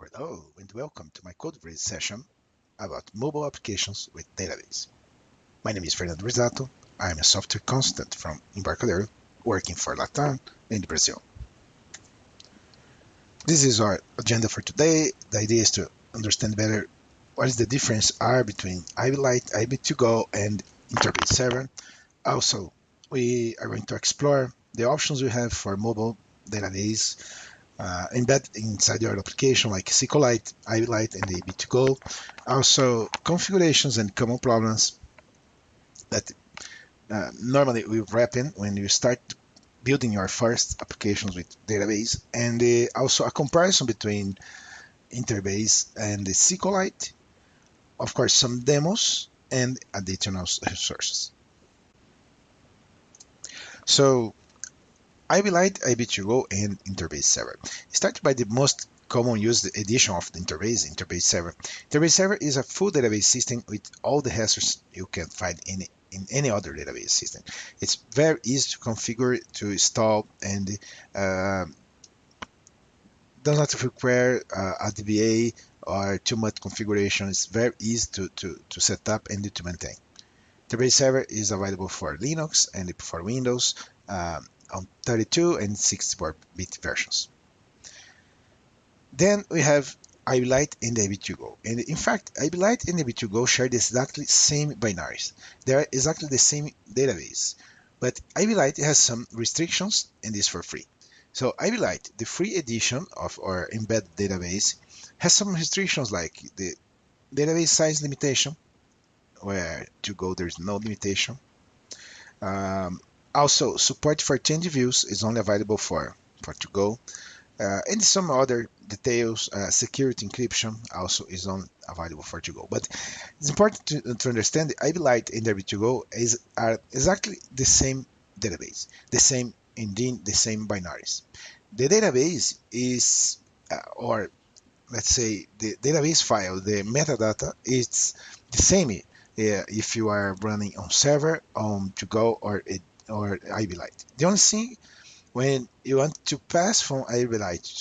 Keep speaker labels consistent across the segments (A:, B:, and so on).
A: Hello and welcome to my CodeRage session about mobile applications with database. My name is Fernando Rizzato. I am a software consultant from Embarcadero, working for Latam in Brazil. This is our agenda for today. The idea is to understand better what is the difference between IBLite, IB2Go, and InterBase server. Also, we are going to explore the options we have for mobile database embed inside your application like SQLite, IBLite, and IB2Go. Also, configurations and common problems that normally will happen when you start building your first applications with database, and also a comparison between InterBase and the SQLite. Of course, some demos and additional resources. So, IBLite, IB2Go, and InterBase server. Start by the most common used edition of the InterBase server. InterBase server is a full database system with all the hazards you can find in any other database system. It's very easy to configure, to install, and does not require a DBA or too much configuration. It's very easy to set up and to maintain. InterBase server is available for Linux and for Windows on 32 and 64-bit versions. Then we have IBLite and IB2Go. And in fact, IBLite and IB2Go share the exactly same binaries. They are exactly the same database. But IBLite has some restrictions and is for free. So IBLite, the free edition of our embedded database, has some restrictions like the database size limitation, where to go there's no limitation. Also, support for change views is only available for to go, and some other details. Security encryption also is only available for to go. But it's important to understand the IBLite and IB2Go are exactly the same database, the same engine, the same binaries. The database is, or let's say the database file, the metadata, it's the same if you are running on server, on to go, or IBLite. The only thing, when you want to pass from IBLite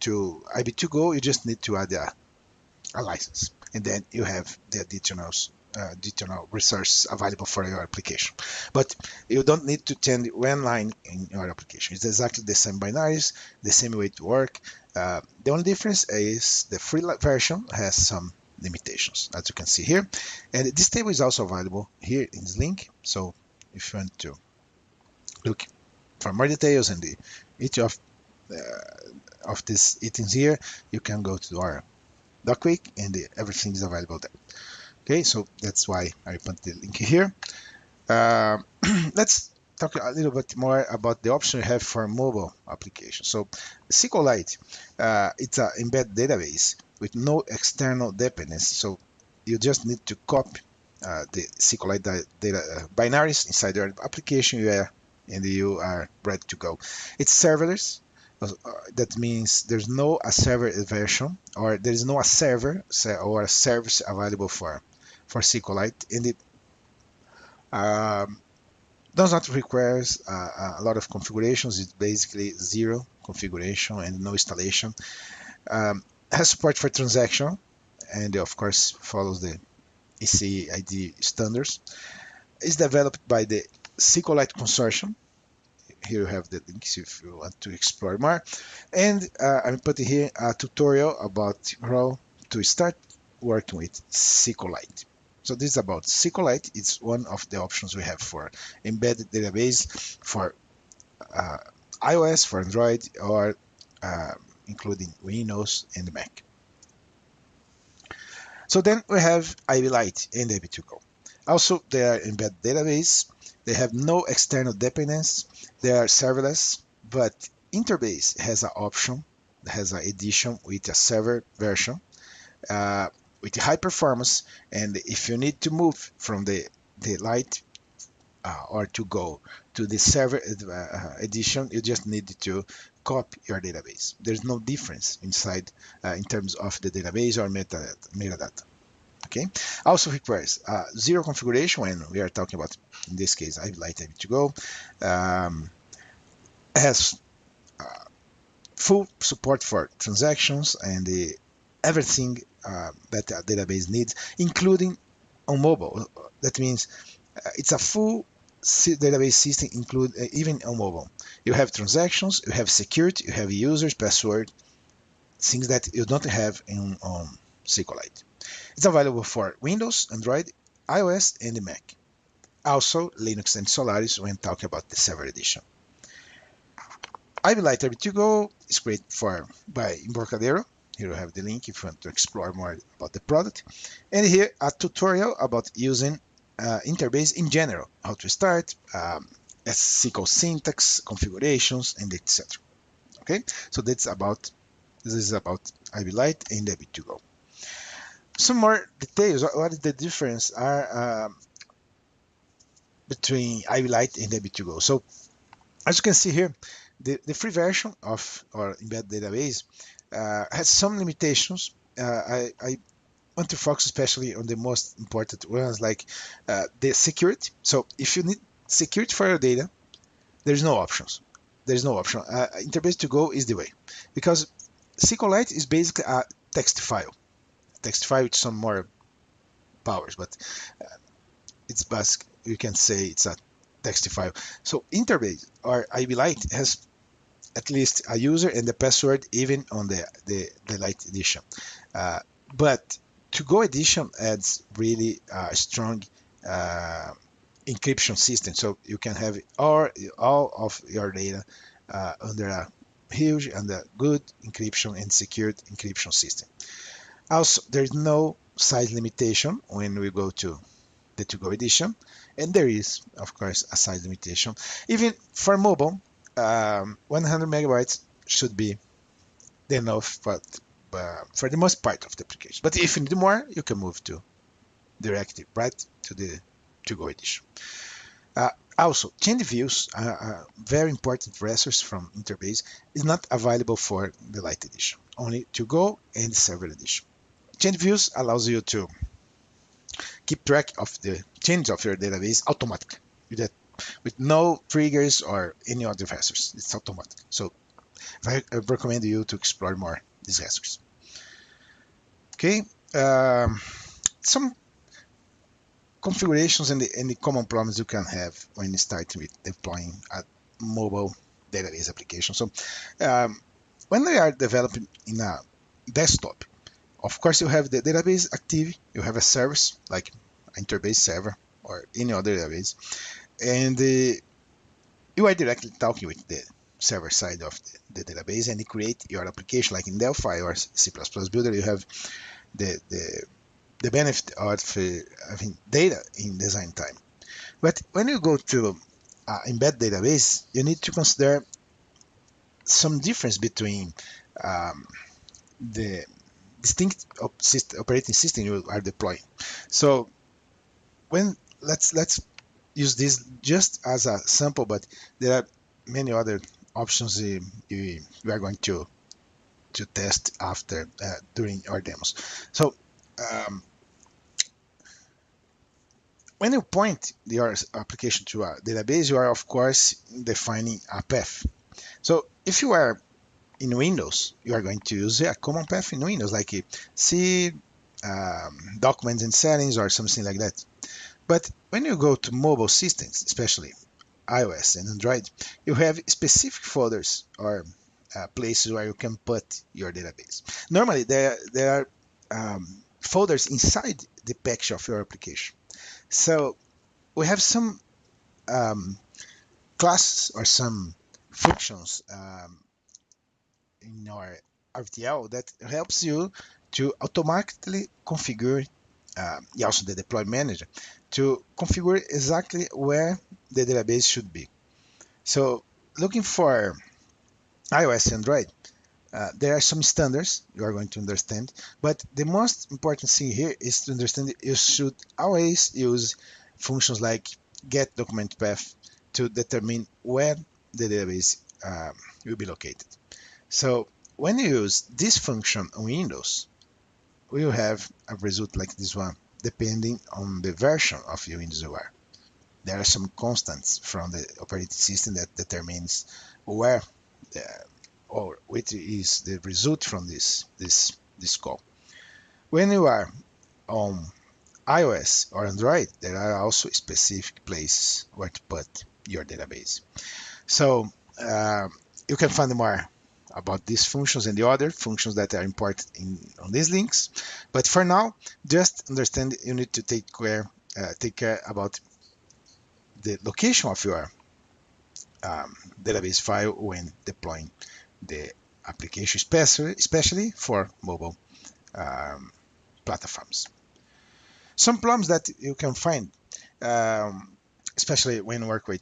A: to IB2Go, you just need to add a license, and then you have the additional resources available for your application. But you don't need to change one line in your application. It's exactly the same binaries, the same way to work. The only difference is the free version has some limitations, as you can see here. And this table is also available here in this link. So if you want to look for more details and each of these items here, you can go to our DocWeek and everything is available there. Okay, so that's why I put the link here. Let's talk a little bit more about the option you have for mobile applications. So SQLite, it's an embedded database with no external dependency. So you just need to copy the SQLite data binaries inside your application, and you are ready to go. It's serverless. That means there's no a server version, or there is no a server or a service available for SQLite, and it does not require a lot of configurations. It's basically zero configuration and no installation. Has support for transaction, and of course follows the ECID standards. Is developed by the SQLite Consortium. Here you have the links if you want to explore more. And I'm putting here a tutorial about how to start working with SQLite. So this is about SQLite. It's one of the options we have for embedded database for iOS, for Android, or including Windows and Mac. So then we have IBLite and IB2Go. Also, they are embedded database. They have no external dependence. They are serverless, but InterBase has an option, has an edition with a server version with high performance. And if you need to move from the Lite or to go to the server edition, you just need to copy your database. There's no difference inside in terms of the database or metadata. Okay. Also requires zero configuration when we are talking about, in this case, IBLite IB2Go. Has full support for transactions and everything that a database needs, including on mobile. That means it's a full database system, include even on mobile. You have transactions, you have security, you have users, password, things that you don't have on SQLite. It's available for Windows, Android, iOS, and the Mac. Also, Linux and Solaris when talking about the server edition. IBLite Ready2Go is created by Embarcadero. Here you have the link if you want to explore more about the product. And here a tutorial about using InterBase in general, how to start, SQL syntax, configurations, and etc. Okay, so this is about IBLite and Ready2Go. Some more details. What is the difference are between IBLite and Ready2Go? So as you can see here, the free version of our embedded database has some limitations. I want to focus especially on the most important ones, like the security. So if you need security for your data, there's no options. There's no option. InterBase to go is the way, because SQLite is basically a text file with some more powers, but it's basic. You can say it's a text file. So InterBase or IBLite has at least a user and the password even on the Lite edition. But to go edition adds really strong encryption system, so you can have all of your data under a huge and a good encryption and secured encryption system. Also, there's no size limitation when we go to the to-go edition, and there is, of course, a size limitation. Even for mobile, 100 megabytes should be enough for the most part of the application. But if you need more, you can move to directly right to the to-go edition. Also, change views, a very important resource from InterBase, is not available for the Lite edition, only to-go and server edition. Change views allows you to keep track of the change of your database automatically with no triggers or any other resource. It's automatic. So I recommend you to explore more these resources. Okay, some configurations and the common problems you can have when you start with deploying a mobile database application. So when we are developing in a desktop, of course you have the database active, you have a service like InterBase server or any other database, and you are directly talking with the server side of the database, and you create your application like in Delphi or C++ Builder. You have the benefit of having data in design time. But when you go to embed database, you need to consider some difference between the distinct operating system you are deploying. So let's use this just as a sample, but there are many other options we are going to test after during our demos. So when you point your application to a database, you are of course defining a path. So if you are in Windows, you are going to use a common path in Windows, like C, documents and settings or something like that. But when you go to mobile systems, especially iOS and Android, you have specific folders or places where you can put your database. Normally, there are folders inside the package of your application. So we have some classes or some functions in our RTL that helps you to automatically configure, also the deploy manager, to configure exactly where the database should be. So looking for iOS and Android, there are some standards you are going to understand, but the most important thing here is to understand that you should always use functions like get document path to determine where the database will be located. So when you use this function on Windows, we will have a result like this one, depending on the version of your Windows you are. There are some constants from the operating system that determines where or which is the result from this call. When you are on iOS or Android, there are also specific places where to put your database. So you can find more about these functions and the other functions that are important on these links. But for now, just understand you need to take care about the location of your database file when deploying the application, especially for mobile um, platforms. Some problems that you can find, um, especially when you work with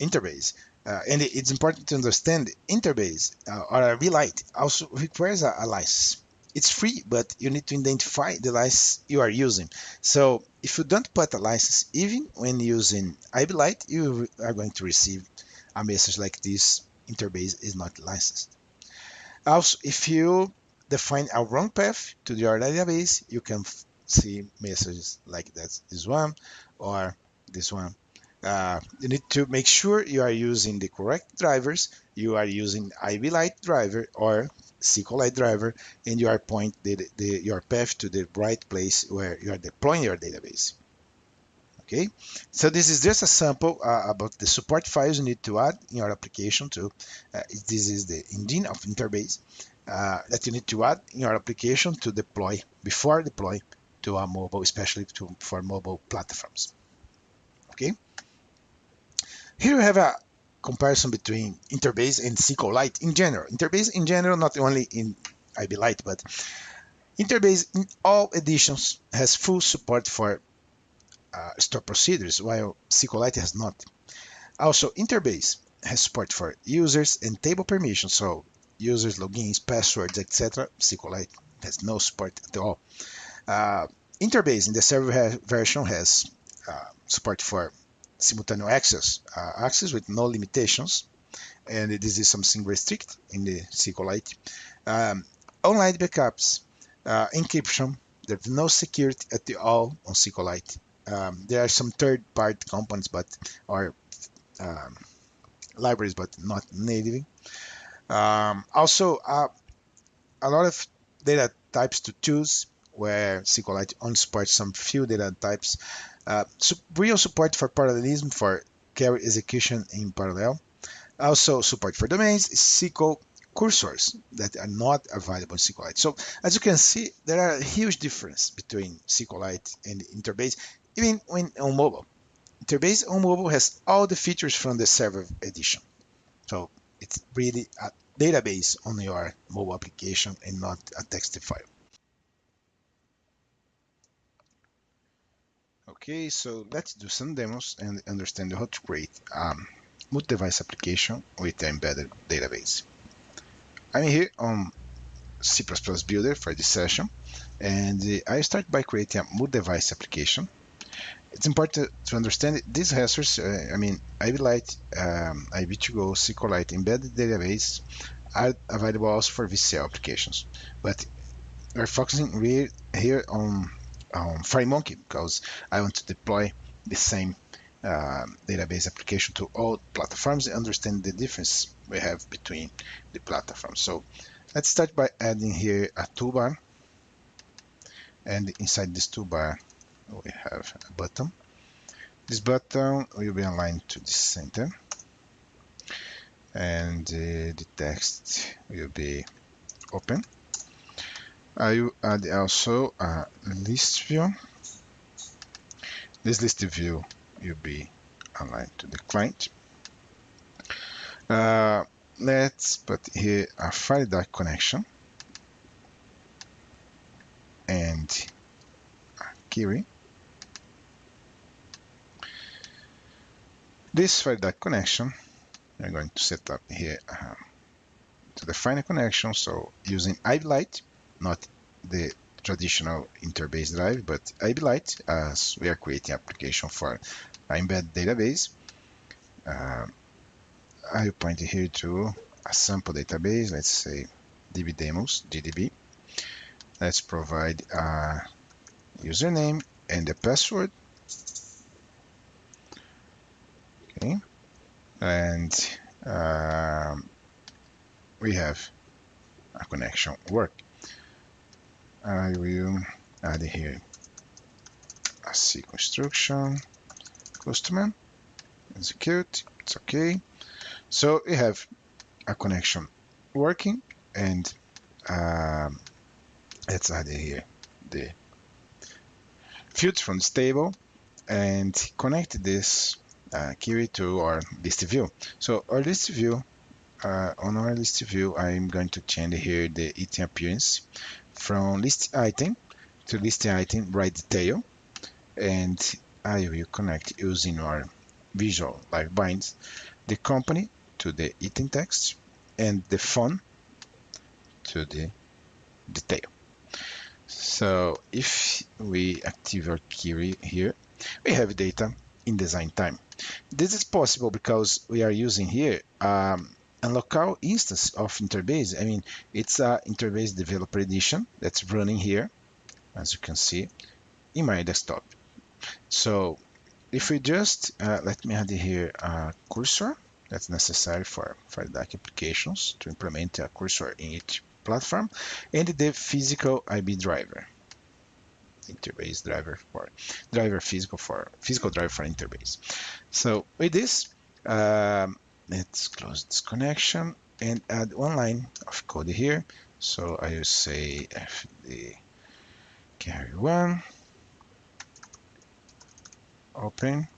A: InterBase, and it's important to understand InterBase or a IBLite also requires a license. It's free, but you need to identify the license you are using. So if you don't put a license, even when using IBLite, you are going to receive a message like this: InterBase is not licensed. Also, if you define a wrong path to your database, you can see messages like that, this one or this one. You need to make sure you are using the correct drivers, you are using IBLite driver or SQLite driver, and you are pointing your path to the right place where you are deploying your database. Okay, so this is just a sample about the support files you need to add in your application to. This is the engine of InterBase that you need to add in your application to deploy before deploy to a mobile, especially for mobile platforms. Okay, here we have a comparison between InterBase and SQLite in general. InterBase in general, not only in IBLite, but InterBase in all editions has full support for store procedures, while SQLite has not. Also, InterBase has support for users and table permissions, so users, logins, passwords, etc. SQLite has no support at all. InterBase in the server version has support for simultaneous access with no limitations, and this is something restricted in the SQLite. Online backups, encryption, there's no security at all on SQLite. There are some third-party components, or libraries, but not native. Also, a lot of data types to choose, where SQLite only supports some few data types. Real support for parallelism for carry execution in parallel. Also, support for domains, SQL cursors that are not available in SQLite. So, as you can see, there are a huge difference between SQLite and InterBase, even when on mobile. InterBase on mobile has all the features from the server edition. So it's really a database on your mobile application and not a text file. Okay, so let's do some demos and understand how to create a multi-device application with an embedded database. I'm here on C++ Builder for this session, and I start by creating a multi-device application. It's important to understand these restors, IBLite, IB2Go, SQLite embedded database are available also for VCL applications. But we're focusing here on FireMonkey because I want to deploy the same database application to all platforms and understand the difference we have between the platforms. So let's start by adding here a toolbar, and inside this toolbar we have a button. This button will be aligned to the center, and the text will be open. I will add also a list view. This list view will be aligned to the client. Let's put here a FireDAC connection and a query. This FireDAC connection, we're going to set up here to define a connection. So using IBLite, not the traditional InterBase drive, but IBLite, as we are creating application for an embedded database. I will point here to a sample database, let's say dbdemos, DDB. Let's provide a username and a password. Okay, and we have a connection work. I will add here a C construction, customer, execute, it's okay. So we have a connection working, and let's add here the field from this table and connect this query to our list view. So our list view, on our list view, I'm going to change here the item appearance from list item to list item right detail, and I will connect using our visual live binds the company to the item text and the font to the detail. So if we activate our query here, we have data in design time. This is possible because we are using here a local instance of InterBase. I mean, it's a InterBase Developer Edition that's running here, as you can see, in my desktop. So if we just, let me add here a cursor that's necessary for the applications to implement a cursor in each platform, and the physical IB driver, InterBase driver for physical driver for InterBase. So with this, let's close this connection and add one line of code here. So I will say fd carry one open,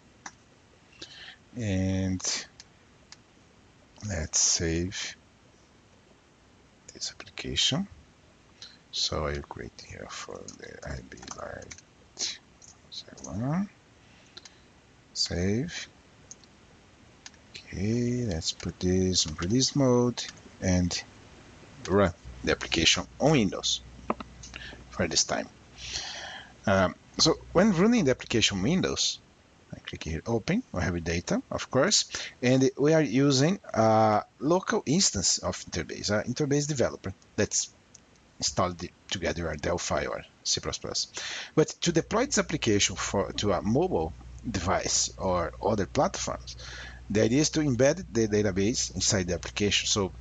A: and let's save this application. So I'll create here for the IBLite 1. Save. Okay, let's put this in release mode and run the application on Windows for this time. So when running the application Windows, I click here open, we have data, of course, and we are using a local instance of InterBase, InterBase developer that's installed together with Delphi or C++. But to deploy this application to a mobile device or other platforms, the idea is to embed the database inside the application. So,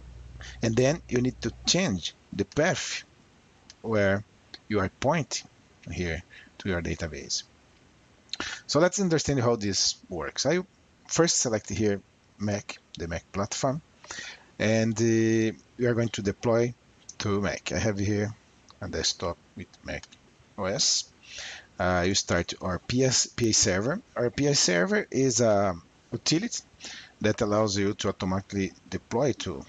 A: and then you need to change the path where you are pointing here to your database. So let's understand how this works. I first select here Mac, the Mac platform, and we are going to deploy to Mac. I have here a desktop with Mac OS. You start our PA server. Our PA server is a utility that allows you to automatically deploy to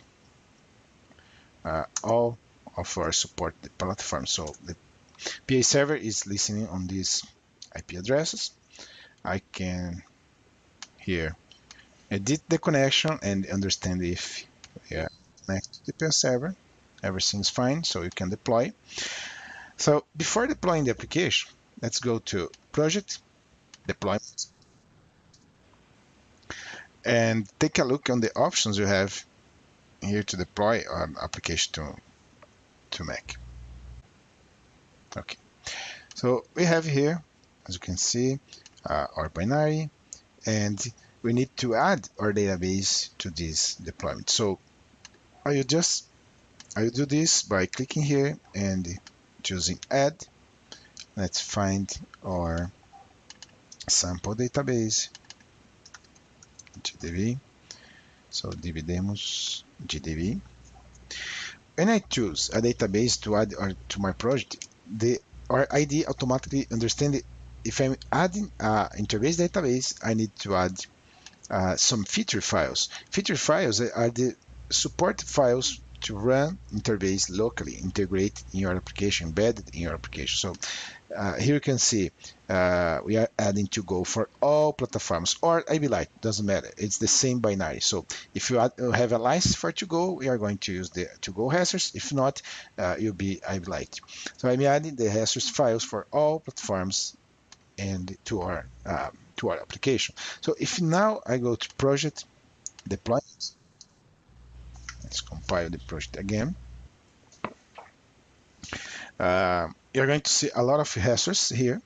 A: all of our support platforms. So the PA server is listening on these IP addresses. I can here edit the connection and understand if we are connected to the PA server. Everything's fine, so you can deploy. So before deploying the application, let's go to Project, Deployment, and take a look on the options you have here to deploy an application to Mac. Okay, so we have here, as you can see, our binary, and we need to add our database to this deployment. So I will do this by clicking here and choosing Add. Let's find our sample database, GDB. So dbdemos GDB. When I choose a database to add to my project, our ID automatically understands if I'm adding an InterBase database, I need to add some feature files. Feature files are the support files to run InterBase locally, integrate in your application, embedded in your application. So here you can see we are adding to go for all platforms, or IBLite, doesn't matter. It's the same binary. So if you have a license for to go, we are going to use the to go hashers. If not, you'll be IBLite. So I'm adding the hashers files for all platforms and to our application. So if now I go to Project, Deployment, let's compile the project again. You're going to see a lot of hashers here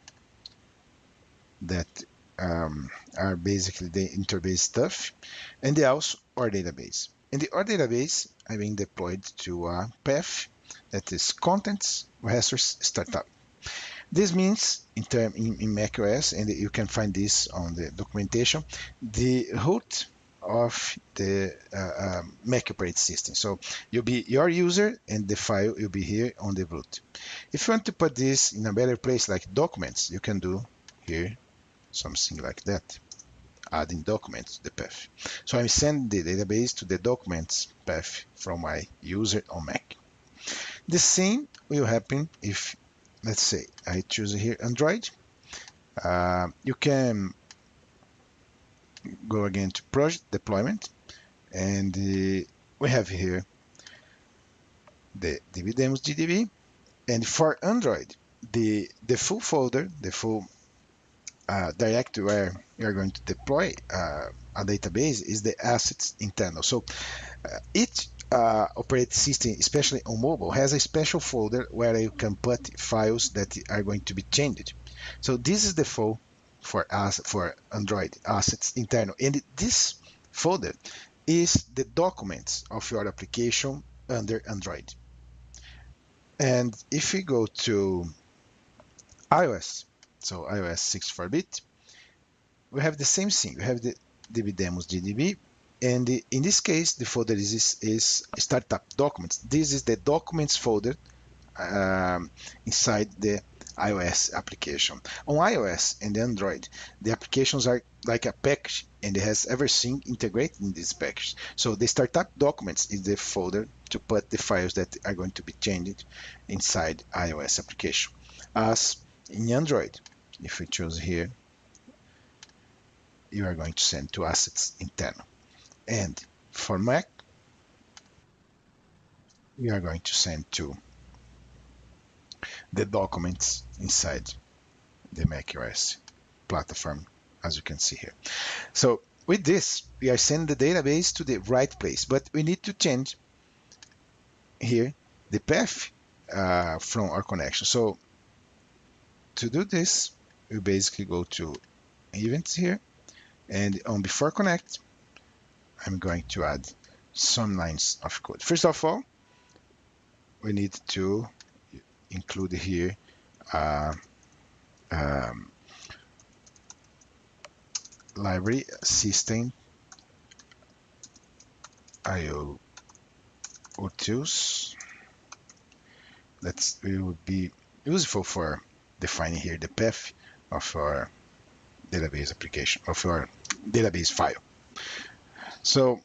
A: that are basically the InterBase stuff, and they also our database. In the our database, I'm being deployed to a path that is contents hashers startup. This means in macOS, and you can find this on the documentation, the root of the Mac operating system. So you'll be your user and the file will be here on the root. If you want to put this in a better place like documents, you can do here something like that, adding documents to the path. So I'm sending the database to the documents path from my user on Mac. The same will happen if, let's say, I choose here Android. You can go again to project deployment, and we have here the dbdemos GDB. And for Android, the full folder, the full directory where you're going to deploy a database is the assets internal. So each operating system, especially on mobile, has a special folder where you can put files that are going to be changed. So this is the folder for Android assets internal, and this folder is the documents of your application under Android. And if we go to iOS, so iOS 64-bit, we have the same thing. We have the dbdemos GDB, and in this case, the folder is startup documents. This is the documents folder inside the iOS application. On iOS and Android, the applications are like a package, and it has everything integrated in this package. So the startup documents is the folder to put the files that are going to be changed inside iOS application. As in Android, if we choose here, you are going to send to assets internal. And for Mac, you are going to send to the documents inside the macOS platform, as you can see here. So with this, we are sending the database to the right place, but we need to change here the path from our connection. So to do this, we basically go to events here, and on before connect, I'm going to add some lines of code. First of all, we need to include here library system IO tools. That will be useful for defining here the path of our database application, of our database file. So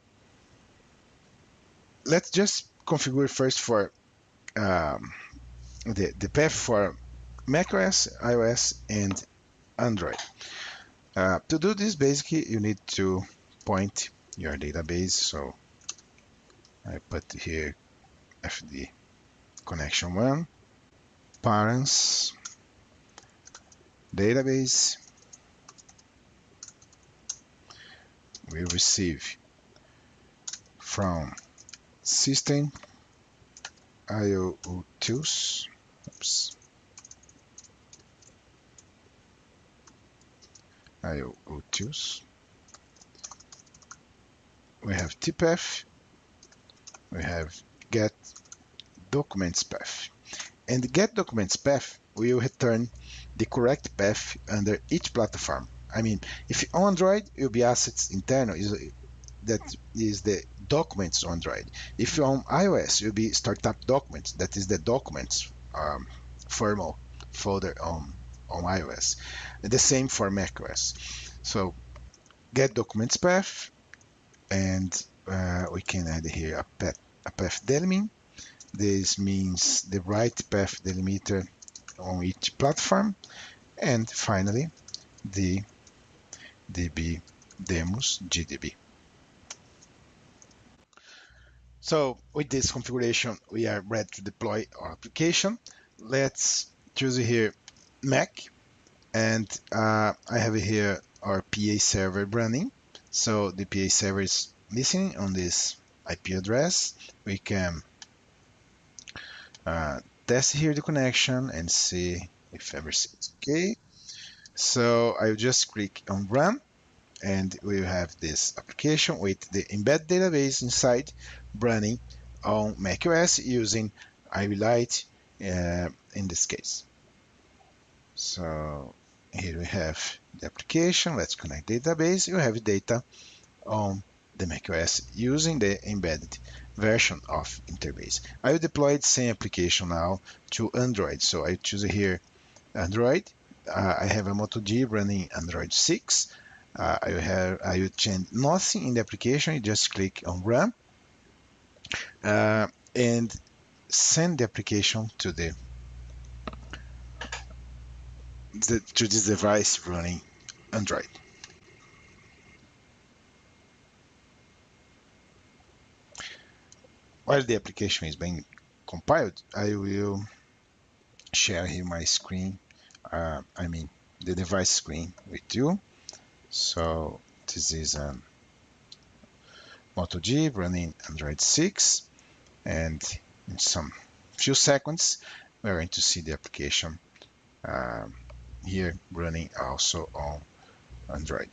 A: let's just configure first for the path for macOS, iOS, and Android. To do this, basically, you need to point your database. So I put here fd connection 1, parents, database. We receive from system IO tools. Oops. IO tools. We have tpath. We have get documents path. And the get documents path will return the correct path under each platform. I mean, if on Android, it will be assets internal. That is the documents on Android. If you're on iOS, it will be startup documents. That is the documents formal folder on iOS. The same for macOS. So get documents path, and we can add here a path delimiter. This means the right path delimiter on each platform, and finally the dbdemos GDB. So with this configuration, we are ready to deploy our application. Let's choose here Mac, and I have here our PA server running. So the PA server is listening on this IP address. We can test here the connection and see if everything's okay. So I'll just click on run, and we will have this application with the embedded database inside running on macOS using IBLite in this case. So here we have the application. Let's connect database. You have data on the macOS using the embedded version of InterBase. I will deploy the same application now to Android. So I choose here Android. I have a MotoG running Android 6. I will change nothing in the application. You just click on Run and send the application to this device running Android. While the application is being compiled, I will share here my screen, the device screen with you. So this is MotoG running Android 6, and in some few seconds we're going to see the application here running also on Android.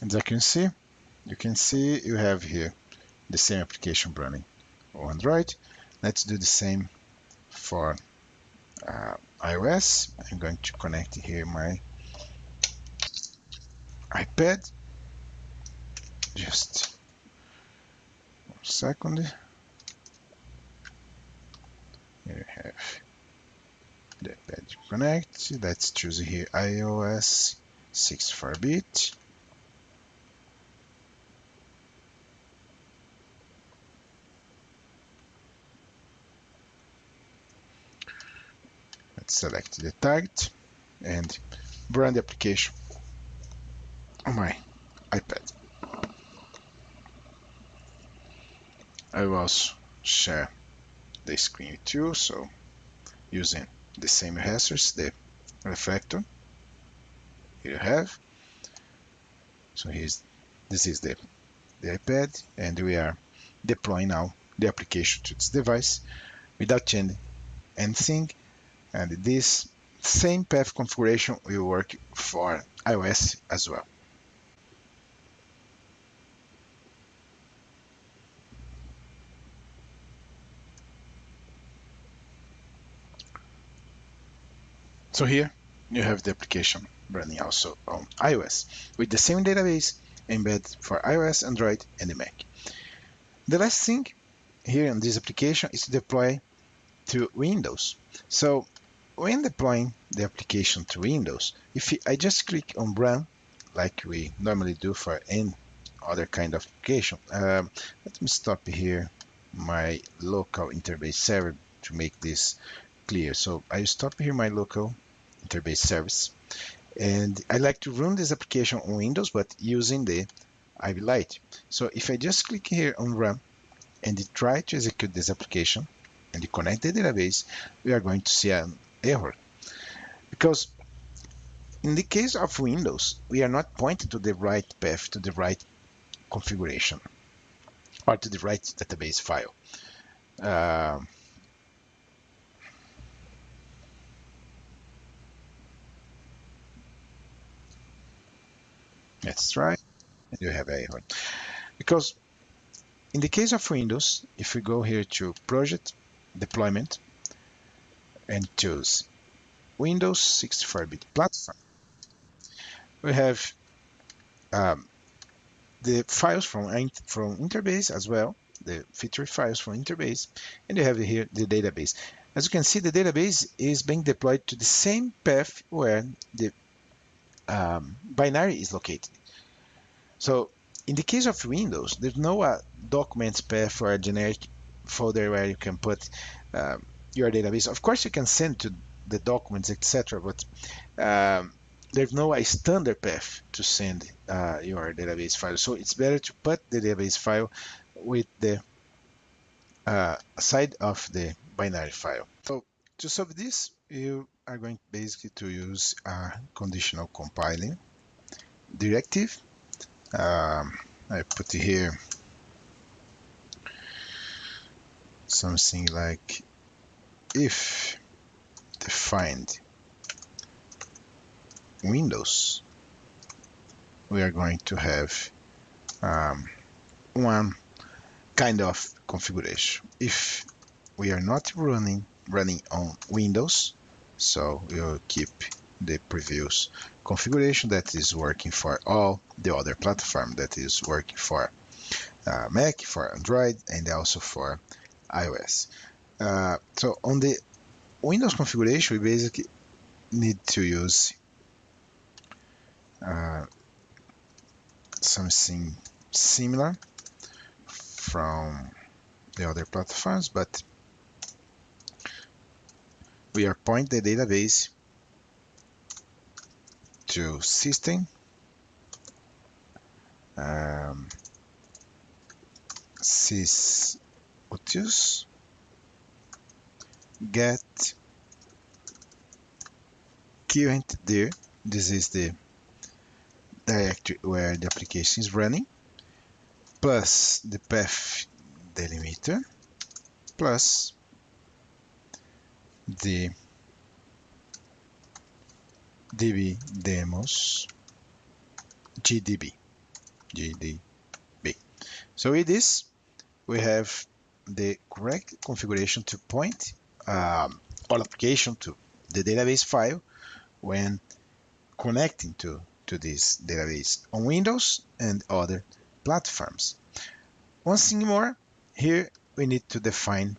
A: As you can see you have here the same application running on Android. Let's do the same for iOS. I'm going to connect here my iPad. Just 1 second. Here we have the iPad to connect. Let's choose here iOS 64-bit. Let's select the target and run the application on my iPad. I will also share the screen with you, so using the same registers, the reflector, here you have. So this is the iPad, and we are deploying now the application to this device without changing anything, and this same path configuration will work for iOS as well. So here you have the application running also on iOS with the same database embedded for iOS, Android, and the Mac. The last thing here in this application is to deploy to Windows. So when deploying the application to Windows, if I just click on Run, like we normally do for any other kind of application, let me stop here my local InterBase server to make this clear. So I stop here my local InterBase service, and I like to run this application on Windows, but using the IBLite. So if I just click here on Run and try to execute this application and connect the database, we are going to see an error, because in the case of Windows, we are not pointing to the right path, to the right configuration, or to the right database file. Let's try. And you have an error, because in the case of Windows, if we go here to Project, Deployment, and choose Windows 64-bit platform, we have the files from InterBase as well, the feature files from InterBase, and you have here the database. As you can see, the database is being deployed to the same path where the binary is located. So in the case of Windows, there's no documents path or a generic folder where you can put your database. Of course, you can send to the documents, etc., but there's no standard path to send your database file. So it's better to put the database file with the side of the binary file. So to solve this, you are going basically to use a conditional compiling directive. I put here something like if defined Windows, we are going to have one kind of configuration. If we are not running on Windows, so we'll keep the previous configuration that is working for all the other platform, that is working for Mac, for Android, and also for iOS. So on the Windows configuration, we basically need to use something similar from the other platforms, but we are pointing the database to system sysutus get current dir. This is the directory where the application is running, plus the path delimiter, plus the db demos gdb. So with this, we have the correct configuration to point all application to the database file when connecting to this database on Windows and other platforms. One thing more, here we need to define,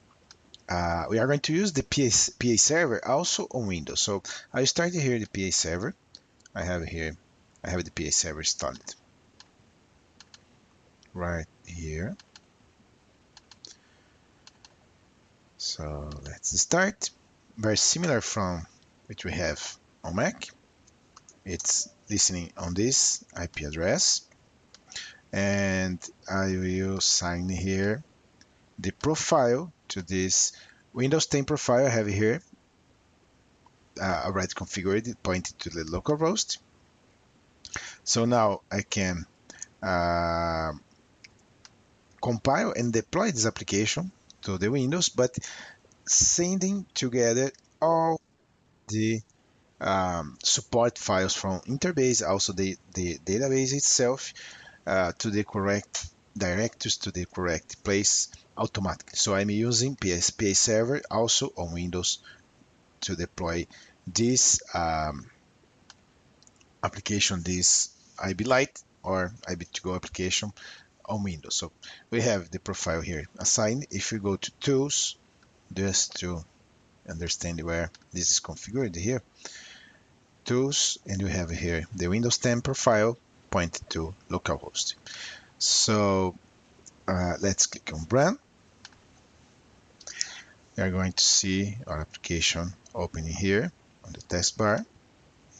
A: we are going to use the PA server also on Windows. So I started here the PA server. I have the PA server installed right here. So let's start. Very similar from which we have on Mac. It's listening on this IP address, and I will assign here the profile to this Windows 10 profile I have here already configured, pointed to the localhost. So now I can compile and deploy this application to the Windows, but sending together all the support files from InterBase, also the database itself, to the correct directories, to the correct place automatically. So I'm using PA server also on Windows to deploy this application, this IBLite or IB2Go application on Windows. So we have the profile here assigned. If we go to tools, just to understand where this is configured here, tools, and we have here the Windows 10 profile pointed to localhost. So let's click on run. We are going to see our application opening here on the taskbar.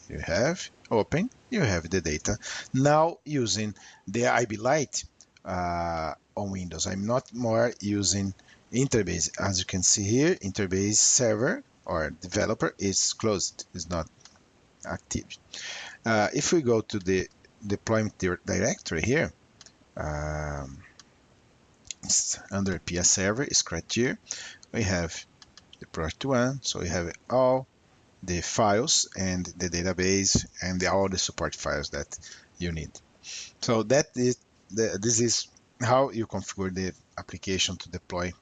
A: You have open, you have the data. Now using the IBLite on Windows, I'm not more using InterBase. As you can see here, InterBase server or developer is closed, is not active. If we go to the deployment directory here, it's under PS server, is correct here. We have the project one, so we have all the files and the database and all the support files that you need. So that is this is how you configure the application to deploy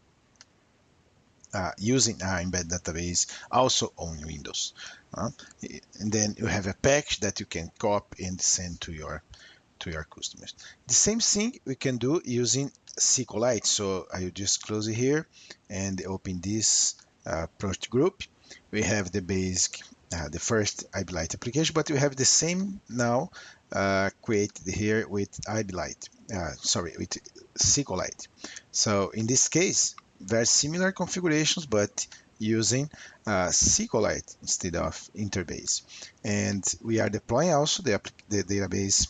A: using our embedded database also on Windows. And then you have a package that you can copy and send to your customers. The same thing we can do using SQLite. So I will just close it here and open this project group. We have the basic, the first IBLite application, but we have the same now created here with IBLite. With SQLite. So in this case, very similar configurations, but using SQLite instead of InterBase. And we are deploying also the database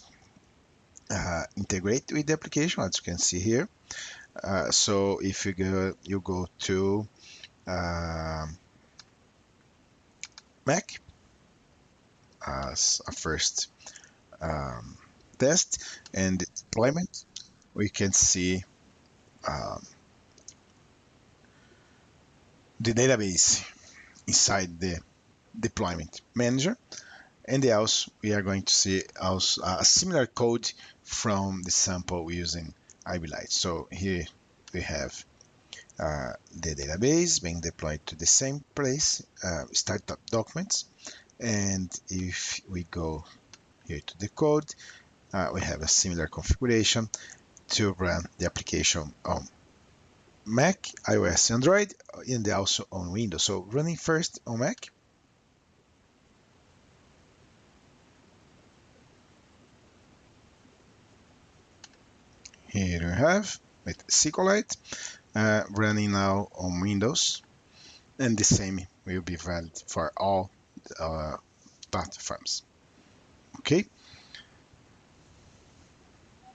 A: integrate with the application, as you can see here. So if you go to Mac as a first test and deployment, we can see the database inside the deployment manager. And else we are going to see also a similar code from the sample using IBLite. So here we have the database being deployed to the same place, startup documents. And if we go here to the code, we have a similar configuration to run the application on Mac, iOS, Android, and also on Windows. So running first on Mac. Here we have with SQLite running now on Windows, and the same will be valid for all platforms. Okay,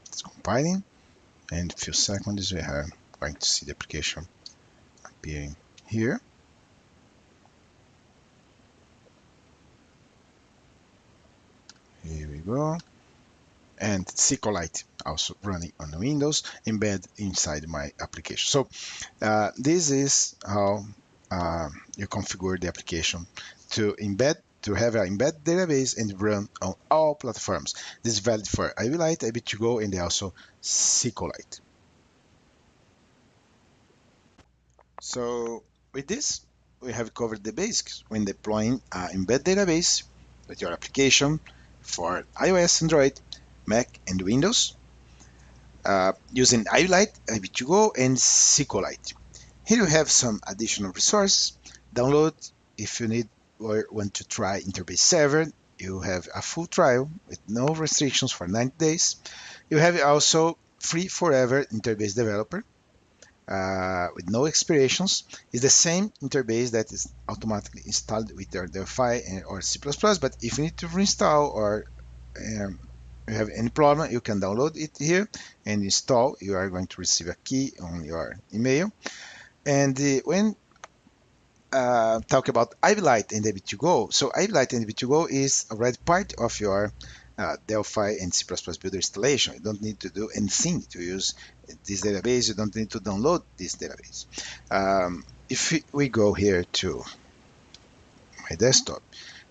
A: it's compiling, and in a few seconds we are going to see the application appearing here. Here we go. And SQLite also running on Windows, embed inside my application. So this is how you configure the application to have an embedded database and run on all platforms. This is valid for IBLite, IB2Go, and also SQLite. So with this, we have covered the basics when deploying an embedded database with your application for iOS, Android, Mac, and Windows using IBLite, IB2Go, and SQLite. Here you have some additional resources. Download if you need or want to try InterBase server. You have a full trial with no restrictions for 90 days. You have also free forever InterBase developer with no expirations. It's the same InterBase that is automatically installed with your Delphi or C++, but if you need to reinstall or you have any problem, you can download it here and install. You are going to receive a key on your email. And when talk about IBLite and IB2Go, so IBLite and IB2Go is already part of your Delphi and C++ builder installation. You don't need to do anything to use this database. You don't need to download this database. If we go here to my desktop,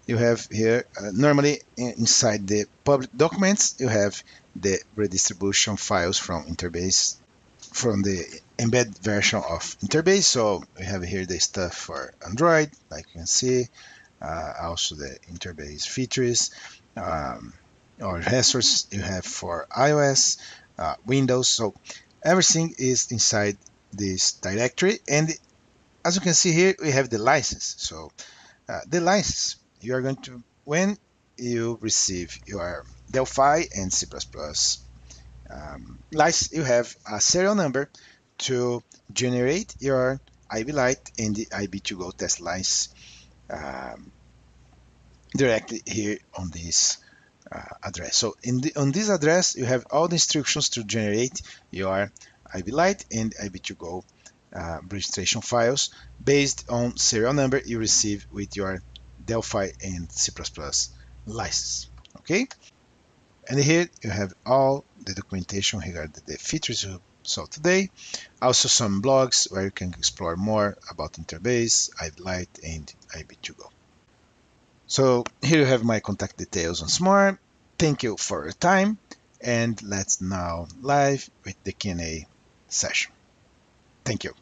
A: you have here normally inside the public documents, you have the redistribution files from InterBase, from the embedded version of InterBase. So we have here the stuff for Android, like you can see, also the InterBase features, or resources you have for iOS, Windows. So everything is inside this directory. And as you can see here, we have the license. So the license, you are going to, when you receive your Delphi and C++ license, you have a serial number to generate your IBLite and the IB2Go test license directly here on this address. So on this address, you have all the instructions to generate your IBLite and IB2Go registration files based on serial number you receive with your Delphi and C++ license. Okay, and here you have all the documentation regarding the features you saw today. Also some blogs where you can explore more about InterBase, IBLite, and IB2Go. So here you have my contact details once more. Thank you for your time, and let's now live with the Q&A session. Thank you.